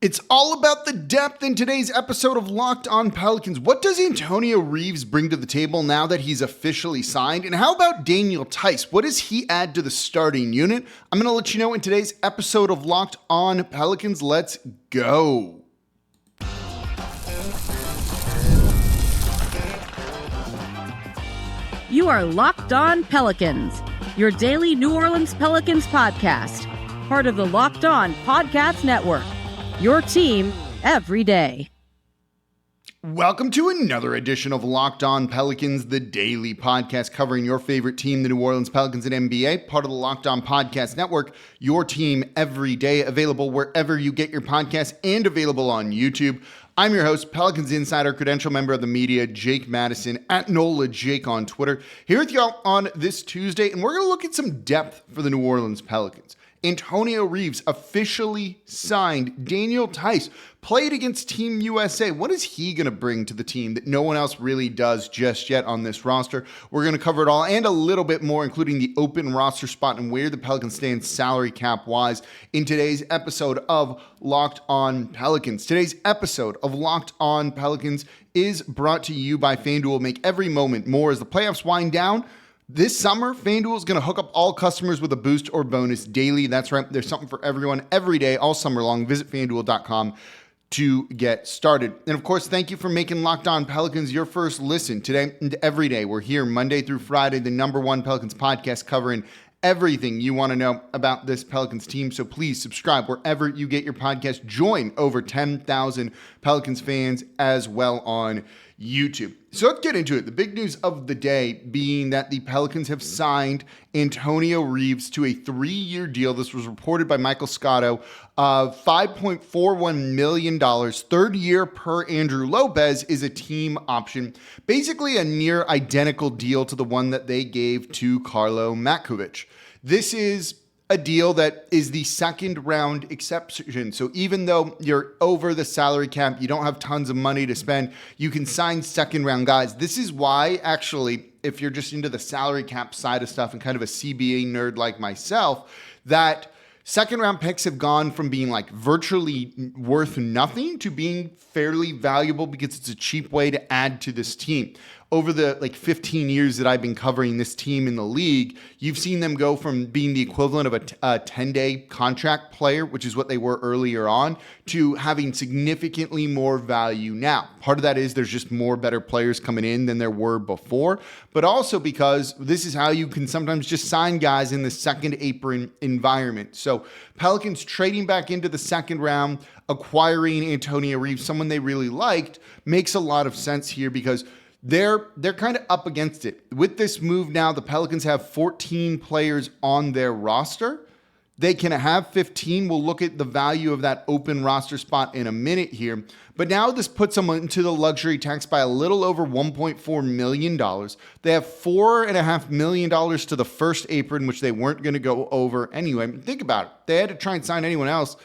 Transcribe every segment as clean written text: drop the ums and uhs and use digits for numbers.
It's all about the depth in today's episode of Locked On Pelicans. What does Antonio Reeves bring to the table now that he's officially signed? And how about Daniel Theis? What does he add to the starting unit? I'm going to let you know in today's episode of Locked On Pelicans. Let's go. You are Locked On Pelicans, your daily New Orleans Pelicans podcast, part of the Locked On Podcast Network. Your team every day. Welcome to another edition of Locked On Pelicans, the daily podcast covering your favorite team, the New Orleans Pelicans and NBA, part of the Locked On Podcast Network. Your team every day, available wherever you get your podcasts and available on YouTube. I'm your host, Pelicans Insider, credential member of the media, Jake Madison, at NOLA Jake on Twitter, here with y'all on this Tuesday, and we're going to look at some depth for the New Orleans Pelicans. Antonio Reeves officially signed. Daniel Theis played against Team USA. What is he going to bring to the team that no one else really does just yet on this roster? We're going to cover it all and a little bit more, including the open roster spot and where the Pelicans stand salary cap wise in today's episode of Locked On Pelicans. Today's episode of Locked On Pelicans is brought to you by FanDuel. Make every moment more as the playoffs wind down. This summer, FanDuel is going to hook up all customers with a boost or bonus daily. That's right. There's something for everyone every day, all summer long. Visit FanDuel.com to get started. And of course, thank you for making Locked On Pelicans your first listen today and every day. We're here Monday through Friday, the #1 Pelicans podcast covering everything you want to know about this Pelicans team. So please subscribe wherever you get your podcast. Join over 10,000 Pelicans fans as well on YouTube. So let's get into it. The big news of the day being that the Pelicans have signed Antonio Reeves to a 3-year deal. This was reported by Michael Scotto of $5.41 million. Third year per Andrew Lopez is a team option. Basically a near identical deal to the one that they gave to Carlo Matkovic. This is a deal that is the second round exception. So even though you're over the salary cap, you don't have tons of money to spend, you can sign second round guys. This is why, actually, if you're just into the salary cap side of stuff and kind of a CBA nerd like myself, that second round picks have gone from being like virtually worth nothing to being fairly valuable because it's a cheap way to add to this team. Over the 15 years that I've been covering this team in the league, you've seen them go from being the equivalent of a 10-day contract player, which is what they were earlier on, to having significantly more value now. Part of that is there's just more better players coming in than there were before, but also because this is how you can sometimes just sign guys in the second apron environment. So Pelicans trading back into the second round, acquiring Antonio Reeves, someone they really liked, makes a lot of sense here because they're kind of up against it. With this move now, the Pelicans have 14 players on their roster. They can have 15. We'll look at the value of that open roster spot in a minute here. But now this puts them into the luxury tax by a little over $1.4 million. They have $4.5 million to the first apron, which they weren't going to go over anyway. Think about it. They had to try and sign anyone else.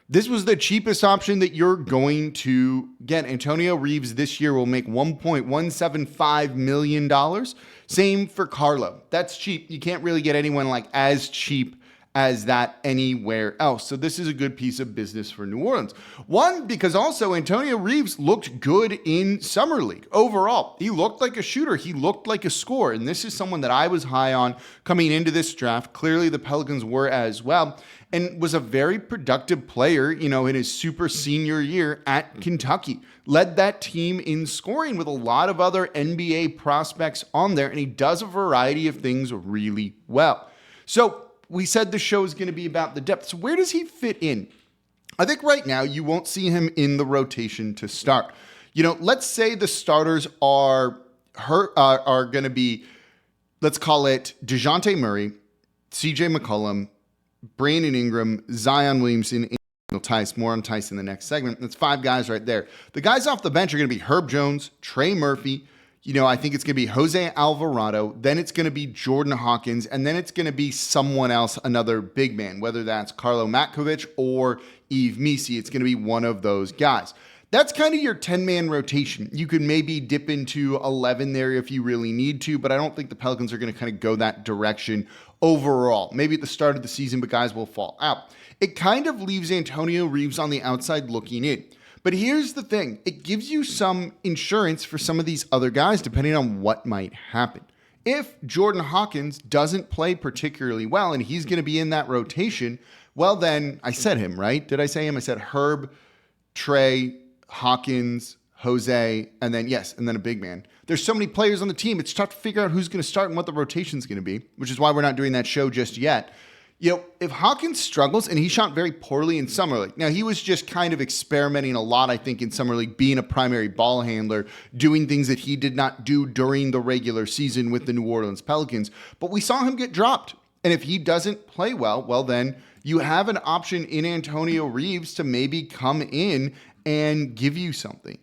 This was the cheapest option that you're going to get. Antonio Reeves this year will make $1.175 million. Same for Carlo. That's cheap. You can't really get anyone like as cheap as that anywhere else. So this is a good piece of business for New Orleans. One, because also Antonio Reeves looked good in Summer League. Overall, he looked like a shooter. He looked like a scorer. And this is someone that I was high on coming into this draft. Clearly the Pelicans were as well. And was a very productive player, in his super senior year at Kentucky. Led that team in scoring with a lot of other NBA prospects on there. And he does a variety of things really well. So we said the show is going to be about the depth. So where does he fit in? I think right now you won't see him in the rotation to start. Let's say the starters are going to be, let's call it DeJounte Murray, CJ McCollum, Brandon Ingram, Zion Williamson, and Daniel Theis. More on Theis in the next segment. That's 5 guys right there. The guys off the bench are going to be Herb Jones, Trey Murphy. I think it's going to be Jose Alvarado. Then it's going to be Jordan Hawkins. And then it's going to be someone else, another big man, whether that's Carlo Matkovic or Yves Missi. It's going to be one of those guys. that's kind of your 10-man rotation. You could maybe dip into 11 there if you really need to, but I don't think the Pelicans are going to kind of go that direction overall. Maybe at the start of the season, but guys will fall out. It kind of leaves Antonio Reeves on the outside looking in. But here's the thing. It gives you some insurance for some of these other guys, depending on what might happen. If Jordan Hawkins doesn't play particularly well and he's going to be in that rotation, well then, I said him, right? Did I say him? I said Herb, Trey, Hawkins, Jose, and then a big man. There's so many players on the team, it's tough to figure out who's going to start and what the rotation's going to be, which is why we're not doing that show just yet. If Hawkins struggles, and he shot very poorly in Summer League. Now, he was just kind of experimenting a lot, I think, in Summer League, being a primary ball handler, doing things that he did not do during the regular season with the New Orleans Pelicans. But we saw him get dropped. And if he doesn't play well, then you have an option in Antonio Reeves to maybe come in and give you something.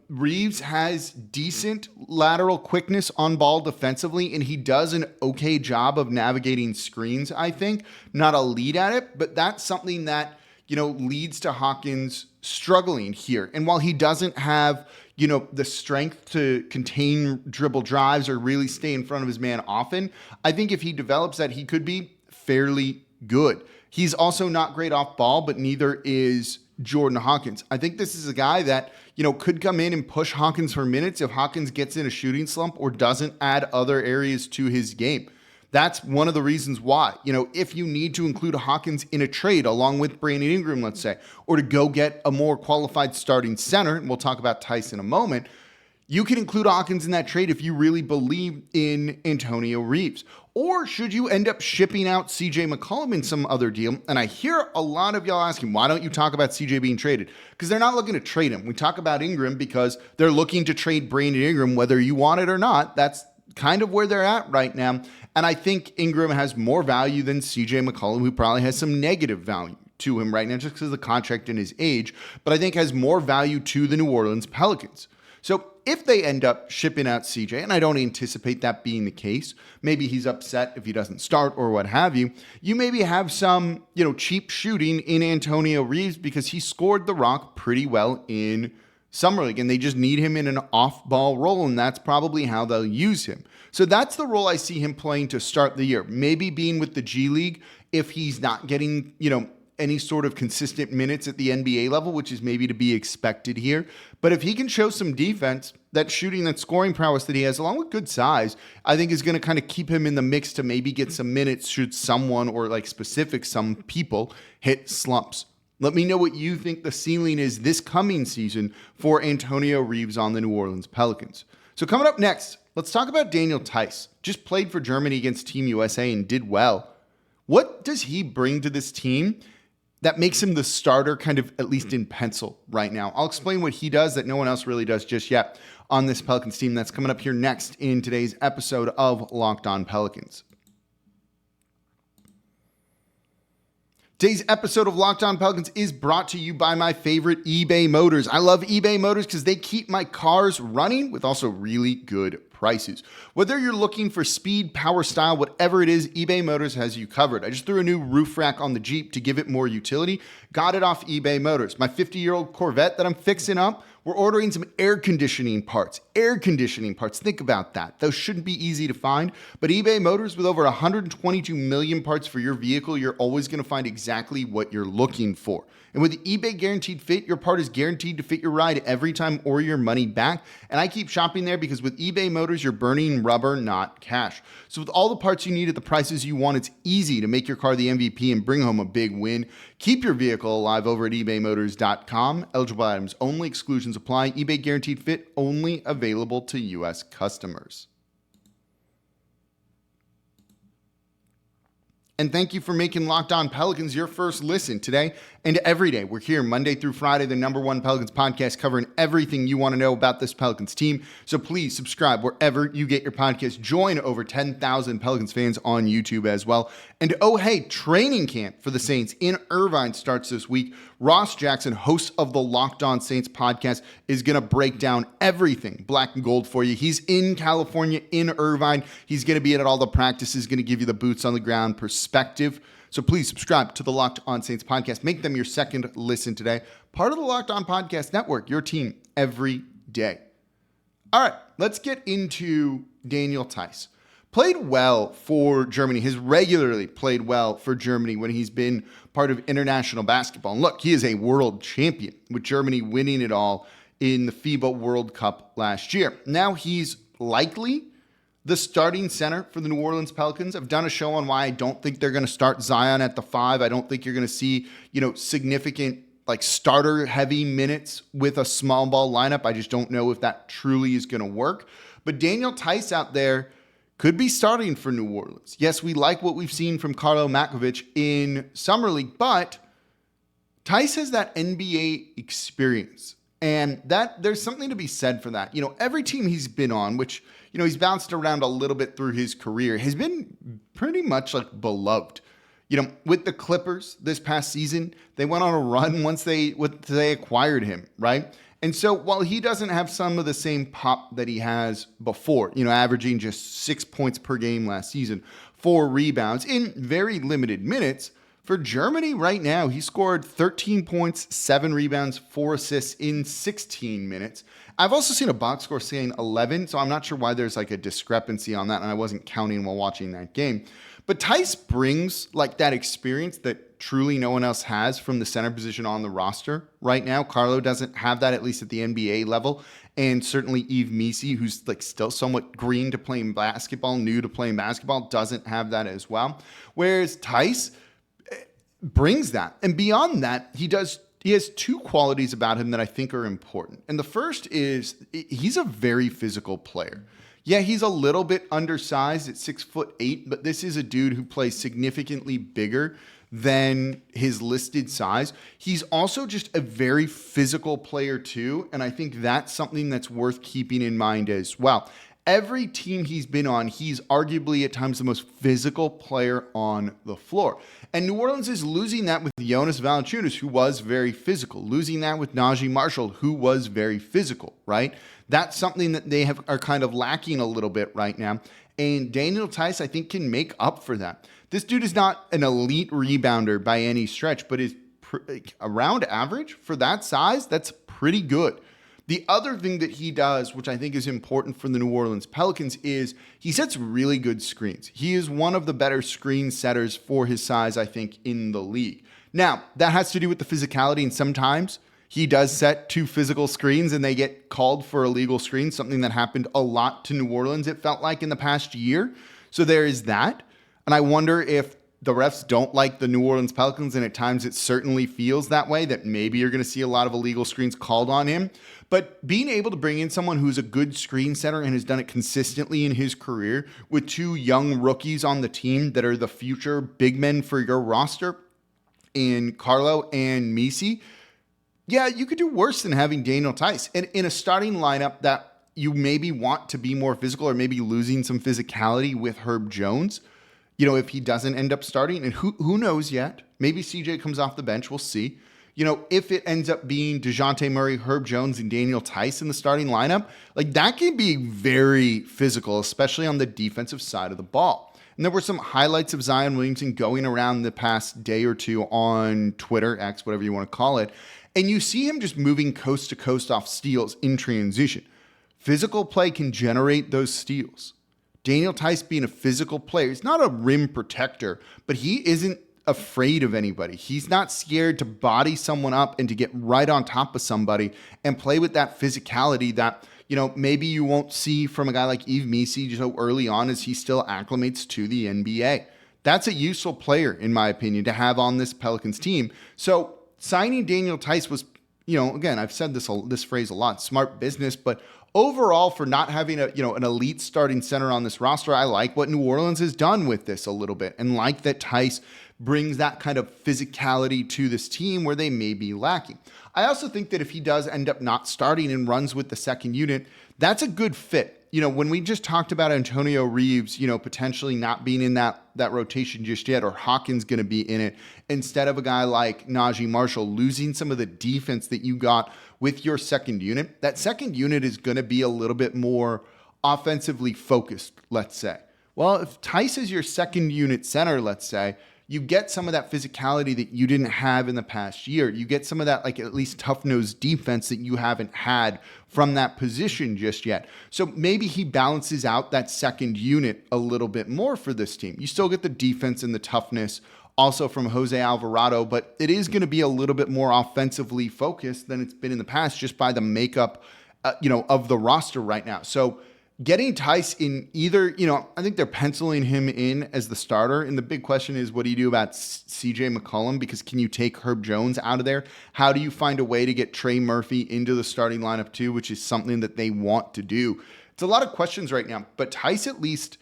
Reeves has decent lateral quickness on ball defensively, and he does an okay job of navigating screens, I think. Not a lead at it, but that's something that, leads to Hawkins struggling here. And while he doesn't have, the strength to contain dribble drives or really stay in front of his man often, I think if he develops that, he could be fairly good. He's also not great off ball, but neither is Jordan Hawkins. I think this is a guy that, could come in and push Hawkins for minutes if Hawkins gets in a shooting slump or doesn't add other areas to his game. That's one of the reasons why, if you need to include Hawkins in a trade along with Brandon Ingram, let's say, or to go get a more qualified starting center, and we'll talk about Theis in a moment, you can include Hawkins in that trade if you really believe in Antonio Reeves. Or should you end up shipping out CJ McCollum in some other deal? And I hear a lot of y'all asking, why don't you talk about CJ being traded? Because they're not looking to trade him. We talk about Ingram because they're looking to trade Brandon Ingram, whether you want it or not. That's kind of where they're at right now. And I think Ingram has more value than CJ McCollum, who probably has some negative value to him right now just because of the contract and his age, but I think has more value to the New Orleans Pelicans. So if they end up shipping out CJ, and I don't anticipate that being the case, maybe he's upset if he doesn't start or what have you, you maybe have some, cheap shooting in Antonio Reeves because he scored the rock pretty well in Summer League, and they just need him in an off-ball role, and that's probably how they'll use him. So that's the role I see him playing to start the year. Maybe being with the G League if he's not getting, any sort of consistent minutes at the NBA level, which is maybe to be expected here. But if he can show some defense, that shooting, that scoring prowess that he has, along with good size, I think is going to kind of keep him in the mix to maybe get some minutes should someone or some people hit slumps. Let me know what you think the ceiling is this coming season for Antonio Reeves on the New Orleans Pelicans. So coming up next, let's talk about Daniel Theis. Just played for Germany against Team USA and did well. What does he bring to this team that makes him the starter kind of at least in pencil right now? I'll explain what he does that no one else really does just yet on this Pelicans team. That's coming up here next in today's episode of Locked On Pelicans. Today's episode of Locked On Pelicans is brought to you by my favorite eBay Motors. I love eBay Motors because they keep my cars running with also really good prices. Whether you're looking for speed, power, style, whatever it is, eBay Motors has you covered. I just threw a new roof rack on the Jeep to give it more utility. Got it off eBay Motors. My 50-year-old Corvette that I'm fixing up, we're ordering some air conditioning parts. Think about that. Those shouldn't be easy to find, but eBay Motors, with over 122 million parts for your vehicle, you're always going to find exactly what you're looking for. And with eBay Guaranteed Fit, your part is guaranteed to fit your ride every time or your money back. And I keep shopping there because with eBay Motors, you're burning rubber, not cash. So with all the parts you need at the prices you want, it's easy to make your car the MVP and bring home a big win. Keep your vehicle alive over at ebaymotors.com. Eligible items only. Exclusions apply. eBay Guaranteed Fit only available to U.S. customers. And thank you for making Locked On Pelicans your first listen today and every day. We're here Monday through Friday, the #1 Pelicans podcast, covering everything you want to know about this Pelicans team. So please subscribe wherever you get your podcast. Join over 10,000 Pelicans fans on YouTube as well. And oh, hey, training camp for the Saints in Irvine starts this week. Ross Jackson, host of the Locked On Saints podcast, is going to break down everything black and gold for you. He's in California, in Irvine. He's going to be at all the practices, going to give you the boots on the ground perspective. So please subscribe to the Locked On Saints podcast. Make them your second listen today. Part of the Locked On Podcast Network, your team every day. All right, let's get into Daniel Theis. Played well for Germany, has regularly played well for Germany when he's been part of international basketball. And look, he is a world champion with Germany winning it all in the FIBA World Cup last year. Now he's likely the starting center for the New Orleans Pelicans. I've done a show on why I don't think they're going to start Zion at the 5. I don't think you're going to see, significant starter heavy minutes with a small ball lineup. I just don't know if that truly is going to work. But Daniel Theis out there could be starting for New Orleans. Yes, we like what we've seen from Karlo Matkovic in Summer League, but Theis has that NBA experience. And that there's something to be said for that. Every team he's been on, which, he's bounced around a little bit through his career, has been pretty much beloved. With the Clippers this past season, they went on a run once they acquired him, right? And so while he doesn't have some of the same pop that he has before, averaging just 6 points per game last season, 4 rebounds in very limited minutes, for Germany right now, he scored 13 points, 7 rebounds, 4 assists in 16 minutes. I've also seen a box score saying 11, so I'm not sure why there's a discrepancy on that, and I wasn't counting while watching that game. But Theis brings that experience that truly no one else has from the center position on the roster right now. Karlo doesn't have that, at least at the NBA level, and certainly Yves Missi, who's still somewhat green to playing basketball, new to playing basketball, doesn't have that as well. Whereas Theis brings that. And beyond that, he has 2 qualities about him that I think are important. And the first is he's a very physical player. Yeah, he's a little bit undersized at 6'8", but this is a dude who plays significantly bigger than his listed size. He's also just a very physical player too, and I think that's something that's worth keeping in mind as well. Every team he's been on, he's arguably at times the most physical player on the floor. And New Orleans is losing that with Jonas Valanciunas, who was very physical. Losing that with Najee Marshall, who was very physical, right? That's something that they are kind of lacking a little bit right now. And Daniel Theis, I think, can make up for that. This dude is not an elite rebounder by any stretch, but is around average for that size. That's pretty good. The other thing that he does, which I think is important for the New Orleans Pelicans, is he sets really good screens. He is one of the better screen setters for his size, I think, in the league. Now, that has to do with the physicality, and sometimes he does set 2 physical screens and they get called for illegal screens, something that happened a lot to New Orleans, it felt like, in the past year. So there is that. And I wonder if the refs don't like the New Orleans Pelicans, and at times it certainly feels that way, that maybe you're going to see a lot of illegal screens called on him. But being able to bring in someone who's a good screen setter and has done it consistently in his career with 2 young rookies on the team that are the future big men for your roster in Karlo and Missi, yeah, you could do worse than having Daniel Theis. And in a starting lineup that you maybe want to be more physical, or maybe losing some physicality with Herb Jones, if he doesn't end up starting, and who knows yet, maybe CJ comes off the bench, we'll see. If it ends up being DeJounte Murray, Herb Jones, and Daniel Theis in the starting lineup, that can be very physical, especially on the defensive side of the ball. And there were some highlights of Zion Williamson going around the past day or two on Twitter, X, whatever you want to call it, and you see him just moving coast to coast off steals in transition. Physical play can generate those steals. Daniel Theis being a physical player, he's not a rim protector, but he isn't afraid of anybody. He's not scared to body someone up and to get right on top of somebody and play with that physicality that, maybe you won't see from a guy like Yves Missi so early on as he still acclimates to the NBA. That's a useful player, in my opinion, to have on this Pelicans team. So signing Daniel Theis was, again, I've said this phrase a lot, smart business, but overall, for not having an elite starting center on this roster, I like what New Orleans has done with this a little bit, and like that Theis brings that kind of physicality to this team where they may be lacking. I also think that if he does end up not starting and runs with the second unit, that's a good fit. When we just talked about Antonio Reeves, potentially not being in that rotation just yet, or Hawkins going to be in it, instead of a guy like Najee Marshall, losing some of the defense that you got with your second unit, that second unit is going to be a little bit more offensively focused, let's say. Well, if Theis is your second unit center, let's say, you get some of that physicality that you didn't have in the past year. You get some of that, like, at least tough-nosed defense that you haven't had from that position just yet. So maybe he balances out that second unit a little bit more for this team. You still get the defense and the toughness also from Jose Alvarado, but it is going to be a little bit more offensively focused than it's been in the past just by the makeup, of the roster right now. So getting Theis in either, I think they're penciling him in as the starter. And the big question is, what do you do about CJ McCollum? Because can you take Herb Jones out of there? How do you find a way to get Trey Murphy into the starting lineup too, which is something that they want to do? It's a lot of questions right now, but Theis at least,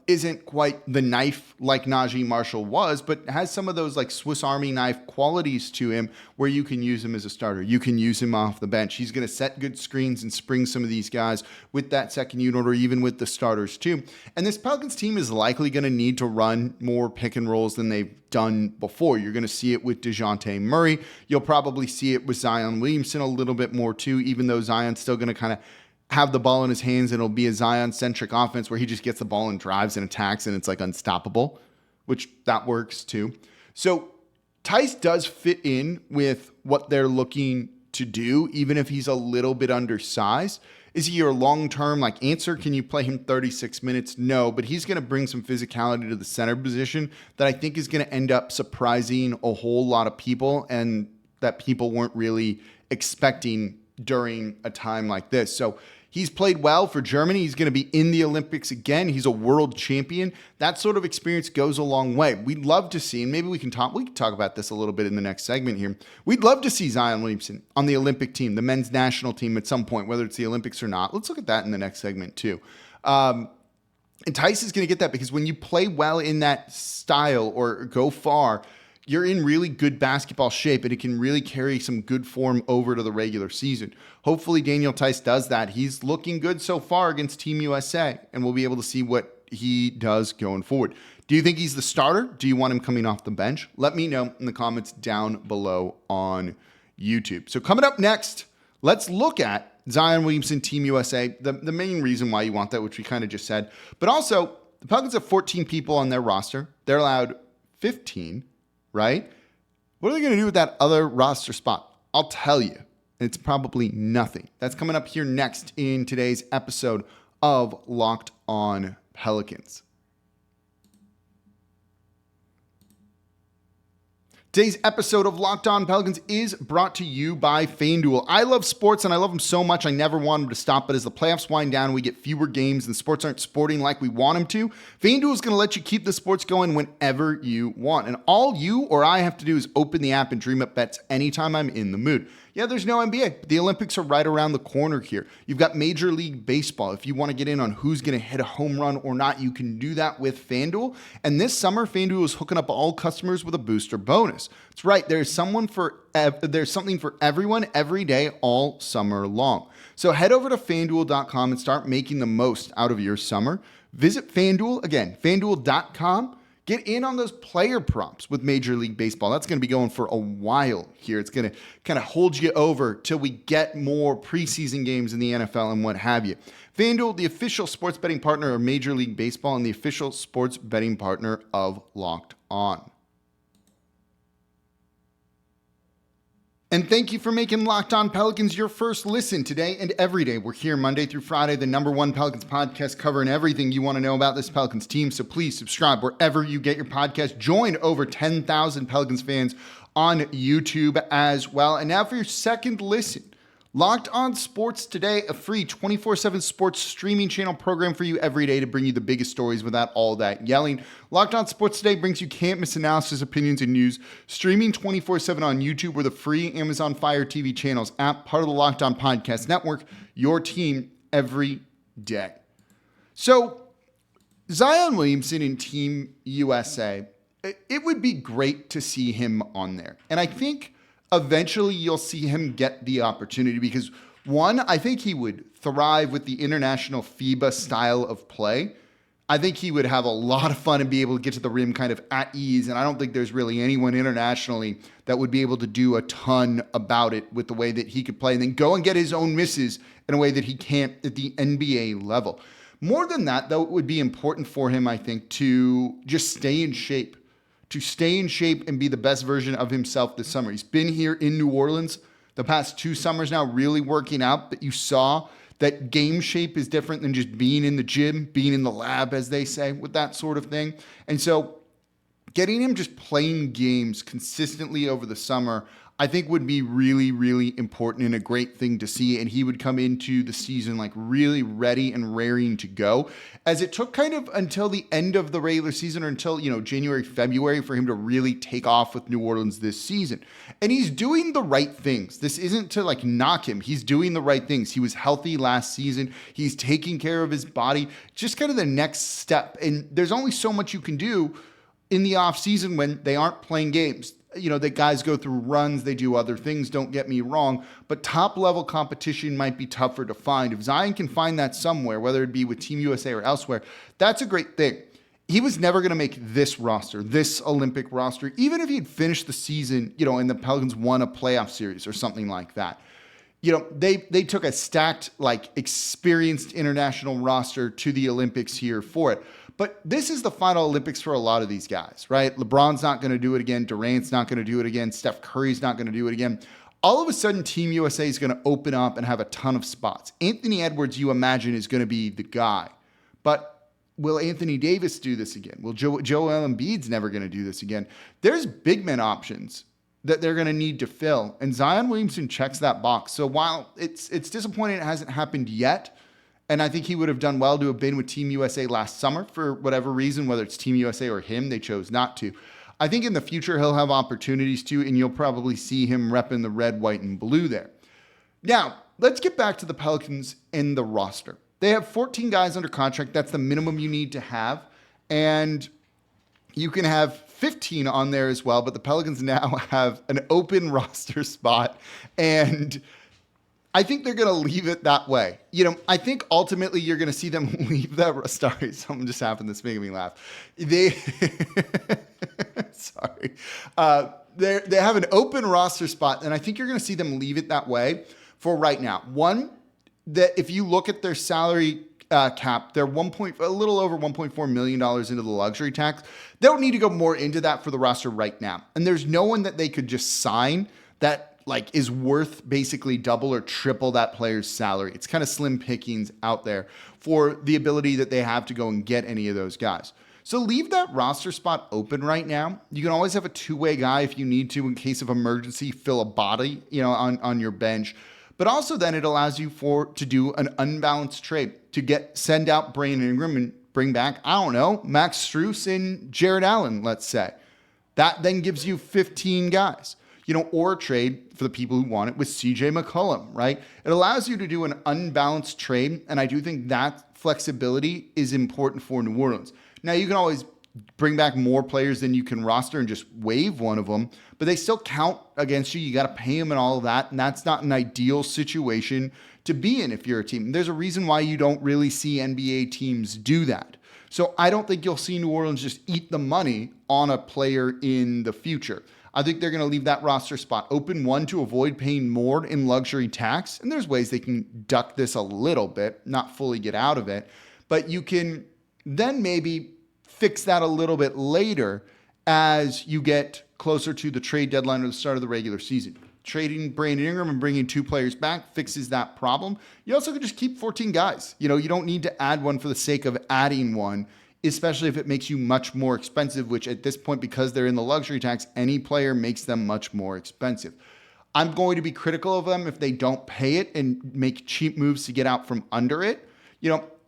isn't quite the knife like Najee Marshall was, but has some of those like Swiss Army knife qualities to him where you can use him as a starter. You can use him off the bench. He's going to set good screens and spring some of these guys with that second unit or even with the starters too. And this Pelicans team is likely going to need to run more pick and rolls than they've done before. You're going to see it with DeJounte Murray. You'll probably see it with Zion Williamson a little bit more too, even though Zion's still going to kind of have the ball in his hands and it'll be a Zion-centric offense where he just gets the ball and drives and attacks and it's like unstoppable, which that works too. So Theis does fit in with what they're looking to do, even if he's a little bit undersized. Is he your long-term answer? Can you play him 36 minutes? No, but he's going to bring some physicality to the center position that I think is going to end up surprising a whole lot of people and that people weren't really expecting during a time like this. So he's played well for Germany. He's going to be in the Olympics again. He's a world champion. That sort of experience goes a long way. We'd love to see, and maybe we can talk about this a little bit in the next segment here. We'd love to see Zion Williamson on the Olympic team, the men's national team at some point, whether it's the Olympics or not. Let's look at that in the next segment too. And Theis is going to get that because when you play well in that style or go far, you're in really good basketball shape and it can really carry some good form over to the regular season. Hopefully Daniel Theis does that. He's looking good so far against Team USA and we'll be able to see what he does going forward. Do you think he's the starter? Do you want him coming off the bench? Let me know in the comments down below on YouTube. So coming up next, let's look at Zion Williamson, Team USA, the main reason why you want that, which we kind of just said. But also, the Pelicans have 14 people on their roster. They're allowed 15, right? What are they going to do with that other roster spot? I'll tell you. It's probably nothing. That's coming up here next in today's episode of Locked On Pelicans. Today's episode of Locked On Pelicans is brought to you by FanDuel. I love sports and I love them so much I never want them to stop, but as the playoffs wind down, we get fewer games and sports aren't sporting like we want them to. FanDuel is going to let you keep the sports going whenever you want. And all you or I have to do is open the app and dream up bets anytime I'm in the mood. Yeah, there's no NBA, but the Olympics are right around the corner here. You've got Major League Baseball. If you want to get in on who's going to hit a home run or not, you can do that with FanDuel. And this summer, FanDuel is hooking up all customers with a booster bonus. That's right. There's something for everyone every day all summer long. So head over to FanDuel.com and start making the most out of your summer. Visit FanDuel, again, FanDuel.com. Get in on those player props with Major League Baseball. That's going to be going for a while here. It's going to kind of hold you over till we get more preseason games in the NFL and what have you. FanDuel, the official sports betting partner of Major League Baseball and the official sports betting partner of Locked On. And thank you for making Locked On Pelicans your first listen today and every day. We're here Monday through Friday, the #1 Pelicans podcast covering everything you want to know about this Pelicans team. So please subscribe wherever you get your podcast. Join over 10,000 Pelicans fans on YouTube as well. And now for your second listen, Locked On Sports Today, a free 24/7 sports streaming channel program for you every day to bring you the biggest stories without all that yelling. Locked On Sports Today brings you can't miss analysis, opinions, and news, streaming 24/7 on YouTube or the free Amazon Fire TV channels app, part of the Locked On Podcast Network, your team every day. So, Zion Williamson in Team USA, it would be great to see him on there. And I think eventually you'll see him get the opportunity because, one, I think he would thrive with the international FIBA style of play. I think he would have a lot of fun and be able to get to the rim kind of at ease. And I don't think there's really anyone internationally that would be able to do a ton about it with the way that he could play and then go and get his own misses in a way that he can't at the NBA level. More than that, though, it would be important for him, I think, to just stay in shape, to stay in shape and be the best version of himself this summer. He's been here in New Orleans the past 2 summers now, really working out, that you saw that game shape is different than just being in the gym, being in the lab, as they say, with that sort of thing. And so getting him just playing games consistently over the summer, I think would be really, really important and a great thing to see. And he would come into the season like really ready and raring to go, as it took kind of until the end of the regular season, or until, January, February, for him to really take off with New Orleans this season. And he's doing the right things. This isn't to like knock him. He's doing the right things. He was healthy last season. He's taking care of his body, just kind of the next step. And there's only so much you can do in the off season when they aren't playing games. The guys go through runs, they do other things, don't get me wrong, but top level competition might be tougher to find. If Zion can find that somewhere, whether it be with Team USA or elsewhere, that's a great thing. He was never going to make this roster, this Olympic roster, even if he'd finished the season, and the Pelicans won a playoff series or something like that. They took a stacked, experienced international roster to the Olympics here for it. But this is the final Olympics for a lot of these guys, right? LeBron's not going to do it again. Durant's not going to do it again. Steph Curry's not going to do it again. All of a sudden, Team USA is going to open up and have a ton of spots. Anthony Edwards, you imagine, is going to be the guy. But will Anthony Davis do this again? Will Joel Embiid's never going to do this again? There's big men options that they're going to need to fill. And Zion Williamson checks that box. So while it's disappointing it hasn't happened yet, and I think he would have done well to have been with Team USA last summer for whatever reason, whether it's Team USA or him, they chose not to. I think in the future he'll have opportunities to, and you'll probably see him repping the red, white, and blue there. Now, let's get back to the Pelicans and the roster. They have 14 guys under contract. That's the minimum you need to have. And you can have 15 on there as well, but the Pelicans now have an open roster spot, and I think they're going to leave it that way. I think ultimately you're going to see them leave that. Sorry, something just happened that's making me laugh. Sorry. They have an open roster spot, and I think you're going to see them leave it that way for right now. One, that if you look at their salary cap, they're a little over $1.4 million into the luxury tax. They don't need to go more into that for the roster right now. And there's no one that they could just sign that is worth basically double or triple that player's salary. It's kind of slim pickings out there for the ability that they have to go and get any of those guys. So leave that roster spot open right now. You can always have a two-way guy if you need to in case of emergency, fill a body, on your bench. But also then it allows you to do an unbalanced trade to send out Brandon Ingram and bring back, I don't know, Max Strus and Jared Allen, let's say. That then gives you 15 guys. Or a trade for the people who want it with CJ McCollum, right? It allows you to do an unbalanced trade, and I do think that flexibility is important for New Orleans. Now, you can always bring back more players than you can roster and just waive one of them, but they still count against you. You got to pay them and all of that, and that's not an ideal situation to be in if you're a team. There's a reason why you don't really see NBA teams do that. So I don't think you'll see New Orleans just eat the money on a player in the future. I think they're going to leave that roster spot open, one, to avoid paying more in luxury tax. And there's ways they can duck this a little bit, not fully get out of it. But you can then maybe fix that a little bit later as you get closer to the trade deadline or the start of the regular season. Trading Brandon Ingram and bringing 2 players back fixes that problem. You also could just keep 14 guys. You don't need to add one for the sake of adding one, especially if it makes you much more expensive, which at this point, because they're in the luxury tax, any player makes them much more expensive. I'm going to be critical of them if they don't pay it and make cheap moves to get out from under it.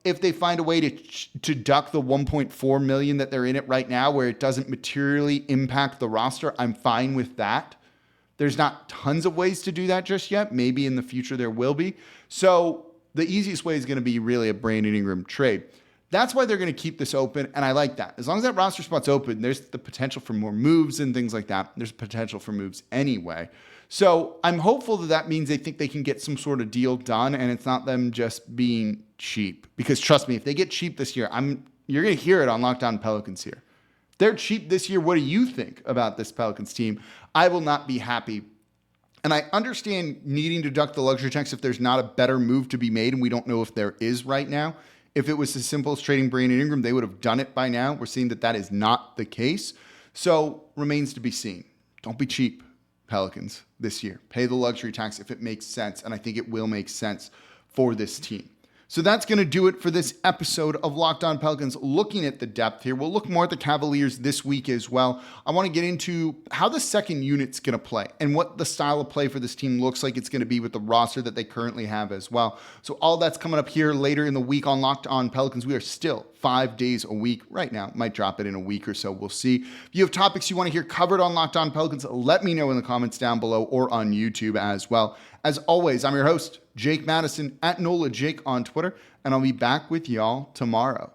If they find a way to duck the $1.4 million that they're in it right now, where it doesn't materially impact the roster, I'm fine with that. There's not tons of ways to do that just yet. Maybe in the future there will be. So the easiest way is going to be really a Brandon Ingram trade. That's why they're going to keep this open, and I like that. As long as that roster spot's open, there's the potential for more moves and things like that. There's potential for moves anyway. So I'm hopeful that means they think they can get some sort of deal done, and it's not them just being cheap. Because trust me, if they get cheap this year, you're going to hear it on Locked On Pelicans here. They're cheap this year. What do you think about this Pelicans team? I will not be happy. And I understand needing to duck the luxury tax if there's not a better move to be made, and we don't know if there is right now. If it was as simple as trading Brandon Ingram, they would have done it by now. We're seeing that is not the case. So remains to be seen. Don't be cheap, Pelicans, this year. Pay the luxury tax if it makes sense, and I think it will make sense for this team. So that's going to do it for this episode of Locked On Pelicans, looking at the depth here. We'll look more at the Cavaliers this week as well. I want to get into how the second unit's going to play and what the style of play for this team looks like it's going to be with the roster that they currently have as well. So all that's coming up here later in the week on Locked On Pelicans. We are still 5 days a week right now. Might drop it in a week or so. We'll see. If you have topics you want to hear covered on Locked On Pelicans, let me know in the comments down below or on YouTube as well. As always, I'm your host, Jake Madison, at NOLA Jake on Twitter, and I'll be back with y'all tomorrow.